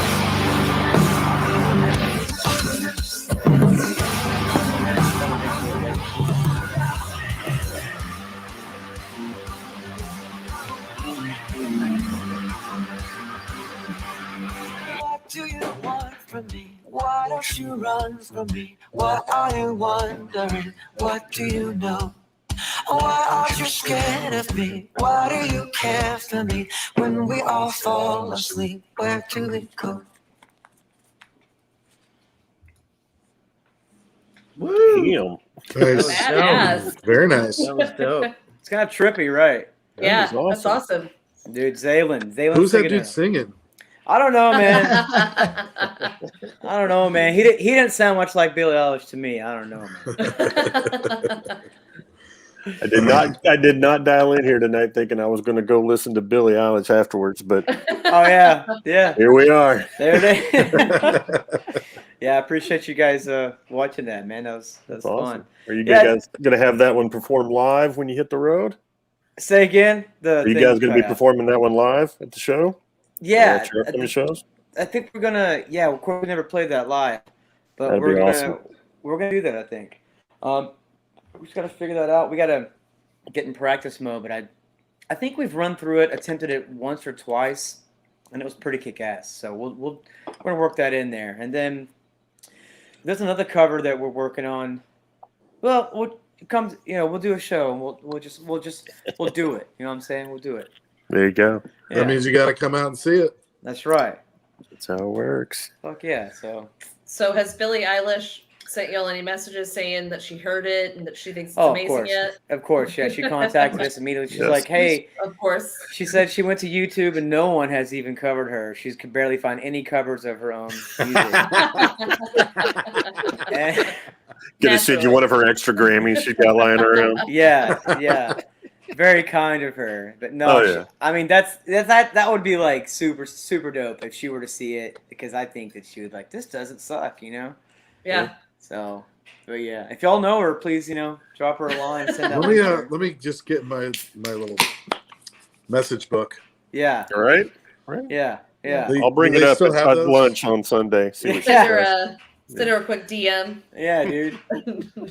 What do you want from me? Why don't you run from me? What are you wondering? What do you know? Why aren't you scared of me? Why do you care for me? When we all fall asleep, where do we go? Woo! Damn. Nice. Badass. Very nice. That was dope. It's kind of trippy, right? That Yeah, was that's awesome. Dude, Zaylin. Who's that singing dude it. singing? I don't know, man. I don't know, man. He didn't sound much like Billie Eilish to me. I don't know, man. I did not dial in here tonight thinking I was going to go listen to Billie Eilish afterwards, but Oh yeah, yeah. here we are. There it is. Yeah, I appreciate you guys watching that, man. That's Awesome. fun. Are you Yeah. guys going to have that one performed live when you hit the road? Say again. Are you guys going to be performing that one live at the show? Yeah, At your upcoming shows? I think we're gonna. Yeah, of course we never played that live, but That'd we're be gonna awesome. we're gonna do that. I think. We just gotta figure that out. We gotta get in practice mode, but I think we've run through it, attempted it once or twice, and it was pretty kick-ass. So we're gonna work that in there, and then there's another cover that we're working on. Well, we'll do a show, and we'll do it. You know what I'm saying? We'll do it. There you go. That means you got to come out and see it. That's right. That's how it works. Fuck yeah. So has Billie Eilish sent y'all any messages saying that she heard it and that she thinks it's Of amazing course. yet? Of course, yeah. She contacted us immediately. She's Yes. like, hey, Of course. she said she went to YouTube and no one has even covered her. She could barely find any covers of her own music. And- Gonna send you one of her extra Grammys she's got lying around. yeah. Very kind of her. But no, Oh, yeah. I mean that would be like super, super dope if she were to see it, because I think that she would like, this doesn't suck, you know? Yeah. So but yeah. If y'all know her, please, drop her a line, send that Let me link to her. let me just get my little message book. Yeah. All right. Yeah. I'll bring Do it they up still at have those? lunch on Sunday. See what she Yeah. says. Send her a quick DM. Yeah, dude.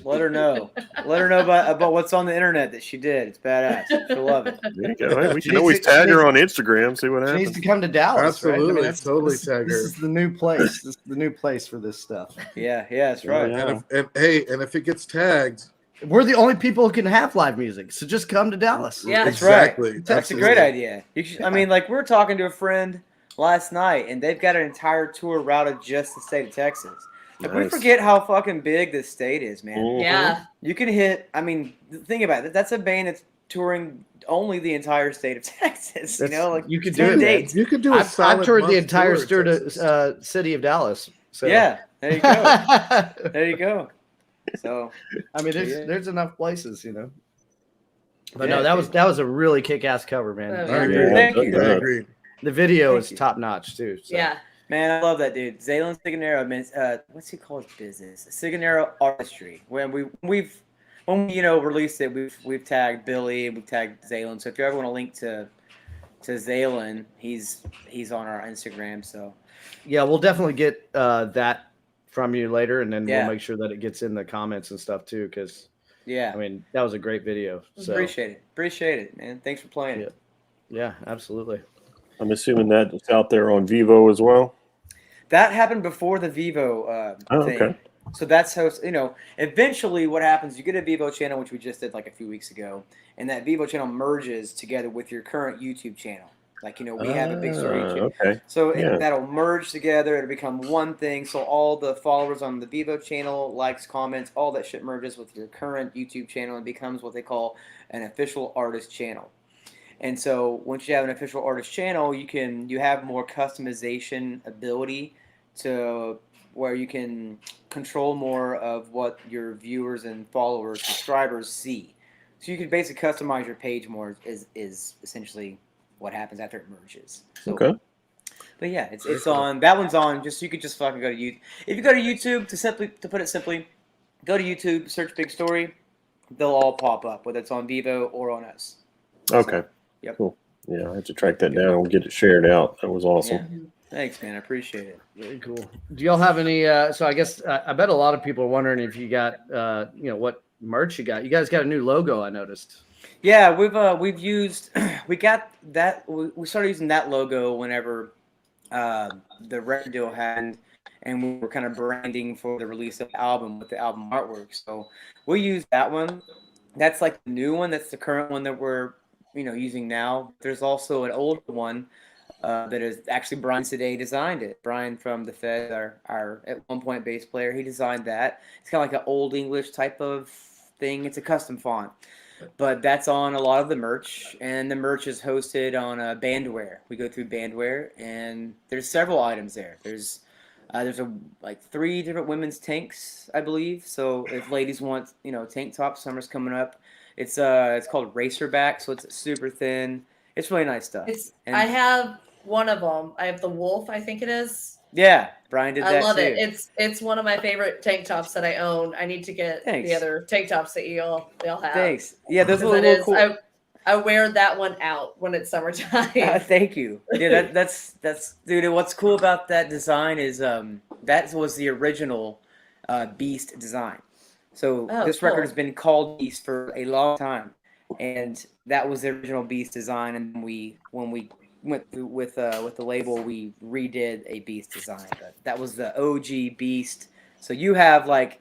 Let her know. Let her know about what's on the internet that she did. It's badass. She'll love it. There you go. Hey, we She can always needs to- tag she her needs- on Instagram, see what She needs happens. to come to Dallas, right? Absolutely, that's- totally this, tag this her. is the new place. This is the new place for this stuff. Yeah, that's right. Yeah. And if it gets tagged, We're the only people who can have live music, so just come to Dallas. Yeah. That's right. exactly. That's a great idea. I mean, like, we were talking to a friend last night, and they've got an entire tour routed just to the state of Texas. Like, we Nice. forget how fucking big this state is, man. Mhm. Yeah. You can hit. I mean, think about it. That's a band that's touring only the entire state of Texas. That's- Like you could 10 do it, man. dates. You could do a I've solid toured the month entire tour in Texas. city of Dallas. So. Yeah, there you go. There you go. So, I mean, Yeah. there's enough places, But Yeah, no, dude. that was a really kick-ass cover, man. Oh, I yeah. agree. Thank you. I agree. The video Thank is you. top notch too. So. Yeah. man, I love that dude. Zaylen Sigonero, man. What's he called his business? Sigonero Artistry. When we released it, we've tagged Billy, we've tagged Zaylen. So if you ever want to link to Zaylen, he's on our Instagram. So Yeah, we'll definitely get that from you later, and then Yeah. we'll make sure that it gets in the comments and stuff too. Because yeah, I mean, that was a great video. So appreciate it, man. Thanks for playing it. yeah, absolutely. I'm assuming that's out there on Vivo as well. That happened before the Vivo Oh, thing. okay. So that's how, eventually what happens, you get a Vivo channel, which we just did like a few weeks ago, and that Vivo channel merges together with your current YouTube channel. Like, we have a Big Story YouTube. Okay. So Yeah. that'll merge together. It'll become one thing. So all the followers on the Vivo channel, likes, comments, all that shit merges with your current YouTube channel and becomes what they call an official artist channel. And so once you have an official artist channel, you have more customization ability to where you can control more of what your viewers and followers, subscribers see. So you can basically customize your page more is essentially what happens after it merges. So, Okay. But yeah, it's on. That one's on. You could just fucking go to YouTube. If you go to YouTube, to put it simply, go to YouTube, search Big Story. They'll all pop up, whether it's on Vivo or on us. Okay. Yep. Cool. Yeah, I have to track that down and get it shared out. That was awesome. Yeah. Thanks, man. I appreciate it. Very cool. Do y'all have any? So I guess I bet a lot of people are wondering if you got, what merch you got. You guys got a new logo, I noticed. Yeah, we've used. We got that. We started using that logo whenever the record deal happened, and we were kind of branding for the release of the album with the album artwork. So we use that one. That's like the new one. That's the current one that we're using now. There's also an older one that is actually Brian Today designed it. Brian from the Fed, our at one point bass player, he designed that. It's kind of like an old English type of thing. It's a custom font. But that's on a lot of the merch, and the merch is hosted on Bandware. We go through Bandware, and there's several items there. There's 3 different women's tanks, I believe. So if ladies want, tank tops, summer's coming up. It's called Racerback, so it's super thin. It's really nice stuff. I have one of them. I have the Wolf, I think it is. Yeah, Brian did that I love too. it. It's one of my favorite tank tops that I own. I need to get Thanks. the other tank tops that they all have. Thanks. Yeah, those Because little cool. I wear that one out when it's summertime. Thank you. Yeah, that's dude. And what's cool about that design is that was the original Beast design. So this record has been called Beast for a long time, and that was the original Beast design. And when we went through with the label, we redid a Beast design. But that was the OG Beast. So you have like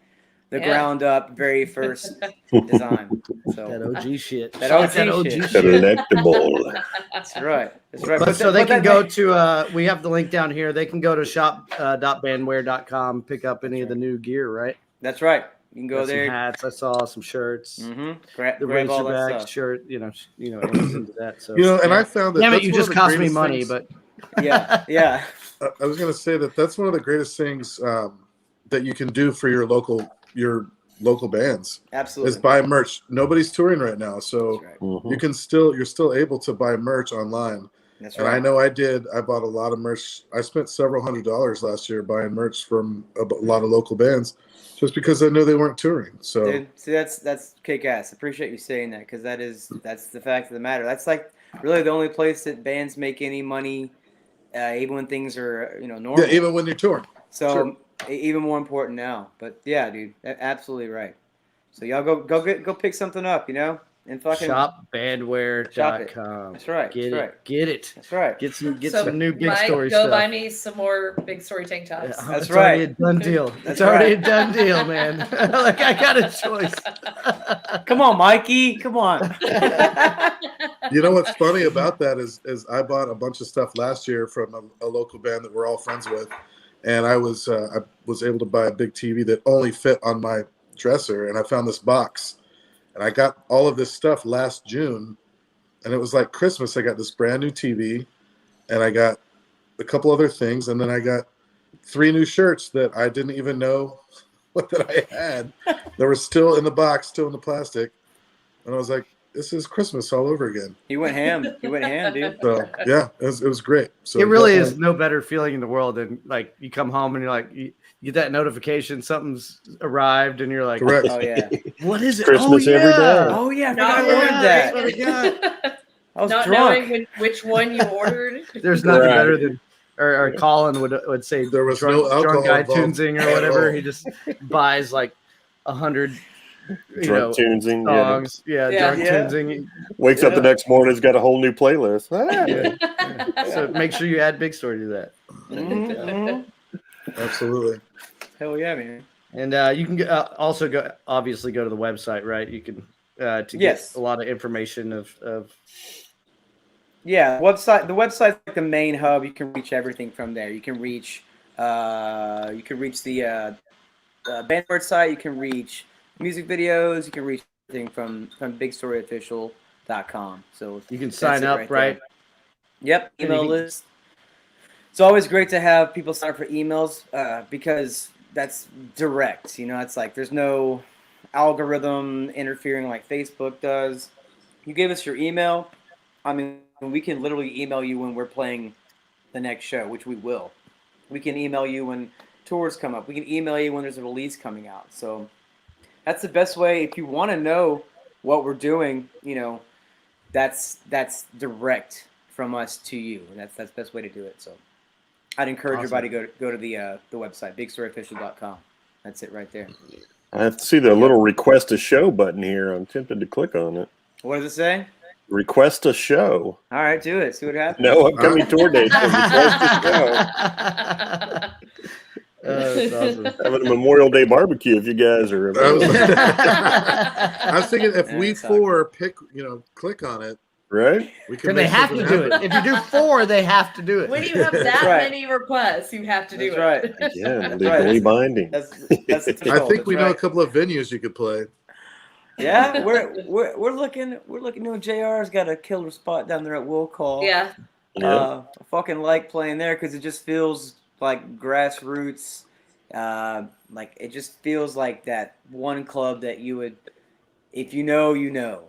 the ground up very first design. So That OG shit. That OG shit. Collectible. That's right. That's right. But so they can go to, we have the link down here. They can go to shop.bandware.com, pick up any of the new gear, right? That's right. You can go Got there. Some hats. I saw some shirts. Mm-hmm. The Grab all that Razorback stuff. shirt, Amazon's into that. So And I found that. damn it, that's you one of just the cost me greatest money, things- but Yeah. I was going to say that's one of the greatest things that you can do for your local bands Absolutely. is buy merch. Nobody's touring right now, so That's right. Mhm. you're still able to buy merch online. That's And right. I know I did. I bought a lot of merch. I spent several $100s last year buying merch from a lot of local bands, just because I knew they weren't touring. So Dude, see, that's kick ass. Appreciate you saying that because that's the fact of the matter. That's like really the only place that bands make any money, even when things are normal. yeah, even when you're touring. So Sure. even more important now. But yeah, dude, absolutely right. So y'all go pick something up, and fucking shopbandware.com. That's right. Get That's it. right. Get it. That's right. Get some So some new Big Mike, Story go stuff. buy me some more Big Story tank tops. Yeah, That's it's already right. a done deal. That's It's already right. a done deal, man. Like I got a choice. Come on, Mikey. Come on. You know what's funny about that is I bought a bunch of stuff last year from a local band that we're all friends with, and I was able to buy a big TV that only fit on my dresser, and I found this box, and I got all of this stuff last June, and it was like Christmas. I got this brand new TV, and I got a couple other things, and then I got 3 new shirts that I didn't even know that I had. They were still in the box, still in the plastic, and I was like, "This is Christmas all over again." He went ham. He went ham, dude. So yeah, it was great. So It really definitely- is no better feeling in the world than like you come home and you're like you get that notification something's arrived and you're like, correct. Oh yeah. what is it? Christmas every day. Oh yeah. I Not forgot I knowing ordered that. That's what I got. I was Not drunk. knowing which one you ordered. There's nothing Right. better than or Colin would say There was drunk, no alcohol drunk guy involved tunesing or at whatever. all. He just buys like 100 Drunk tunesing. Yeah. songs. Yeah, Yeah. drunk Yeah. tunesing. Wakes up the Yeah. next morning, has got a whole new playlist. Ah. Yeah. So make sure you add Big Story to that. Mhm. Absolutely. Hell yeah, man. And you can also go obviously go to the website, right? You can to get Yes. a lot of information of Yeah, website. The website's like the main hub. You can reach everything from there. You can reach the Bandword site. You can reach music videos. You can reach everything from BigStoryOfficial.com. So you can that's sign it up, right right? there. Yep, And email you can- list. It's always great to have people sign up for emails because that's direct. You know, it's like there's no algorithm interfering like Facebook does. You give us your email. I mean, we can literally email you when we're playing the next show, which we will. We can email you when tours come up. We can email you when there's a release coming out. So that's the best way. If you want to know what we're doing, you know, that's direct from us to you, and that's the best way to do it. So I'd encourage Awesome. everybody to go to the website, BigStoryOfficial.com. That's it right there. I have to see the little request a show button here. I'm tempted to click on it. What does it say? Request a show. All right, do it. See what happens. No upcoming tour dates. but Request a show. That's awesome. Having a Memorial Day barbecue if you guys are. I was, I was thinking if we That's four click on it, Right? we can. Then they make have to something do it. happen. If you do 4, they have to do it. When you have that right. many requests, you have to do That's it. right. Yeah, That's legally right. binding. That's the I goal. think we That's know a right. couple of venues you could play. Yeah, we're looking. You know, JR's got a killer spot down there at Will Call. Yeah. Yeah. I fucking like playing there because it just feels like grassroots. Like it just feels like that one club that you would, if you know, you know.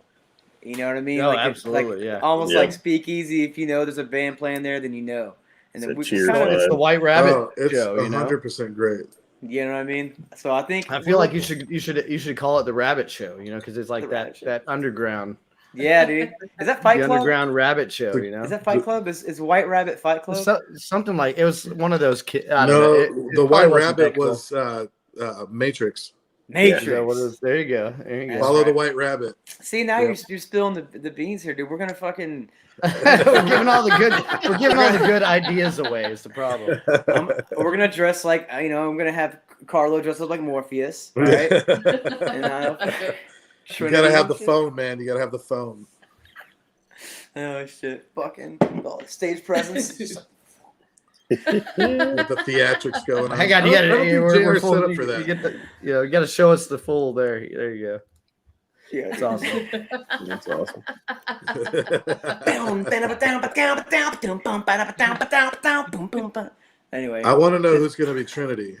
You know what I mean? Oh, like it's like absolutely, yeah. almost Yeah. like Speakeasy. If you know there's a band playing there, then you know. And then It's a we cheers kind of, It's the White Rabbit Oh, it's show, you know. 100% great. you know what I mean? So I think I feel like you should call it the Rabbit Show, you know, because it's like The Rabbit Show. that underground, Yeah, dude. Is that Fight the Club? underground Rabbit Show, you know. Is that Fight Club? Is White Rabbit Fight Club? Something like it was one of those kids. No, the White Rabbit was. was Matrix. Matrix. Yeah, there you go. There you go. That's Follow the right. White Rabbit. See, now Yeah. you're spilling the beans here, dude. We're gonna fucking. we're giving all the good ideas away. Is the problem? We're gonna dress like I'm gonna have Carlo dress up like Morpheus, right? And You gotta have the phone, man. You gotta have the phone. Oh shit! Fucking stage presence. With the theatrics going on. Hang on, I you don't gotta. think We're JR full, set up you, for that. you get the, you got to show us the full. There you go. Yeah, It's awesome. That's awesome. Anyway, I want to know who's going to be Trinity.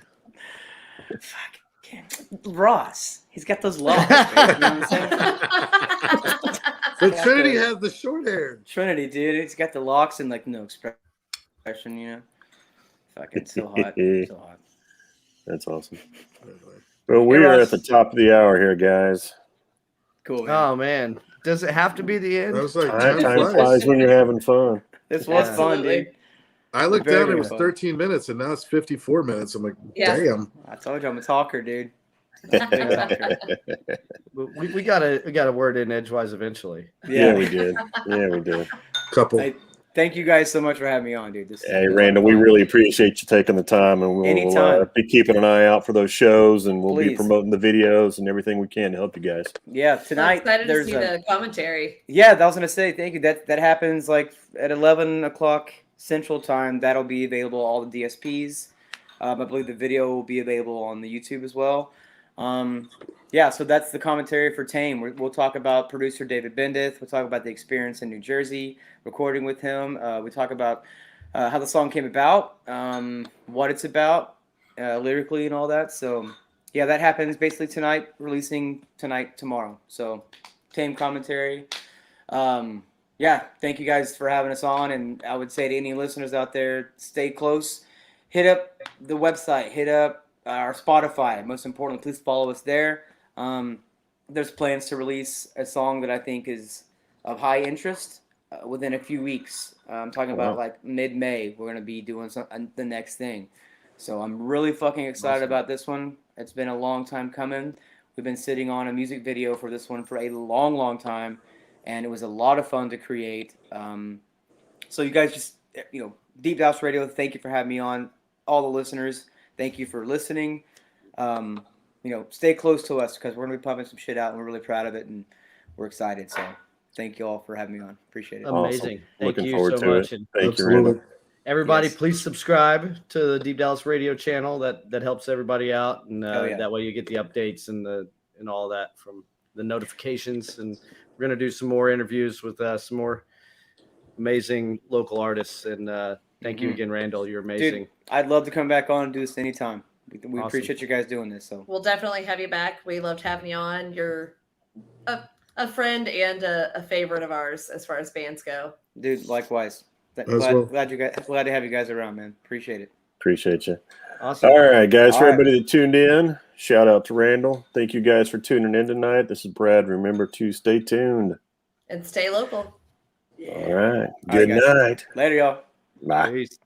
Ross. He's got those locks. Man. You know what I'm saying? But Trinity has the short hair. Trinity, dude. He's got the locks and like no expression. You know. Fucking so hot. So hot. That's awesome. Well, we are at the top of the hour here, guys. Cool, man. Oh man, does it have to be the end? I was like, Time time flies flies. when you're having fun. This was fun, Absolutely. dude. I looked Very down, it was fun. 13 minutes, and now it's 54 minutes. I'm like, Yeah. damn. I told you I'm a talker, dude. We got a word in edgewise eventually. Yeah, we did. Yeah, we did. Couple. Hey, thank you guys so much for having me on, dude. This Hey, Randall, we really appreciate you taking the time, and we'll Anytime. be keeping an eye out for those shows, and we'll be Please. promoting the videos and everything we can to help you guys. Yeah, I'm tonight excited to there's see a, the commentary. yeah. I was gonna say thank you. That happens like at 11 o'clock Central Time. That'll be available all the DSPs. I believe the video will be available on the YouTube as well. Yeah, so that's the commentary for Tame. We'll talk about producer David Bendith. We'll talk about the experience in New Jersey, recording with him. We talk about how the song came about, what it's about, lyrically and all that. So, yeah, that happens basically tonight, releasing tonight, tomorrow. So, Tame commentary. Yeah, thank you guys for having us on. And I would say to any listeners out there, stay close. Hit up the website. Hit up our Spotify. Most importantly, please follow us there. There's plans to release a song that I think is of high interest within a few weeks. I'm talking about like mid-May. We're gonna be doing the next thing. So I'm really fucking excited about this one. It's been a long time coming. We've been sitting on a music video for this one for a long, long time, and it was a lot of fun to create. So you guys just, Deep Dallas Radio, thank you for having me on. All the listeners, thank you for listening. Stay close to us because we're going to be pumping some shit out and we're really proud of it and we're excited. So thank you all for having me on. Appreciate it. Amazing. Awesome. Thank Looking you forward so to much. it. And Thank you, Absolutely. Randall. everybody, Yes. please subscribe to the Deep Dallas Radio channel. That helps everybody out, and Yeah. that way you get the updates and all that from the notifications. And we're gonna do some more interviews with some more amazing local artists. And thank you again, Randall. You're amazing. Dude, I'd love to come back on and do this anytime. We Awesome. appreciate you guys doing this. So We'll definitely have you back. We loved having you on. You're a friend and a favorite of ours as far as bands go. dude, likewise. well. Glad to have you guys around, man. Appreciate it. Appreciate you. Awesome. All right, guys. For All right. everybody that tuned in, shout out to Randall. Thank you guys for tuning in tonight. This is Brad. Remember to stay tuned. And stay local. All right. All right, Good guys. night. Later, y'all. Bye. Peace.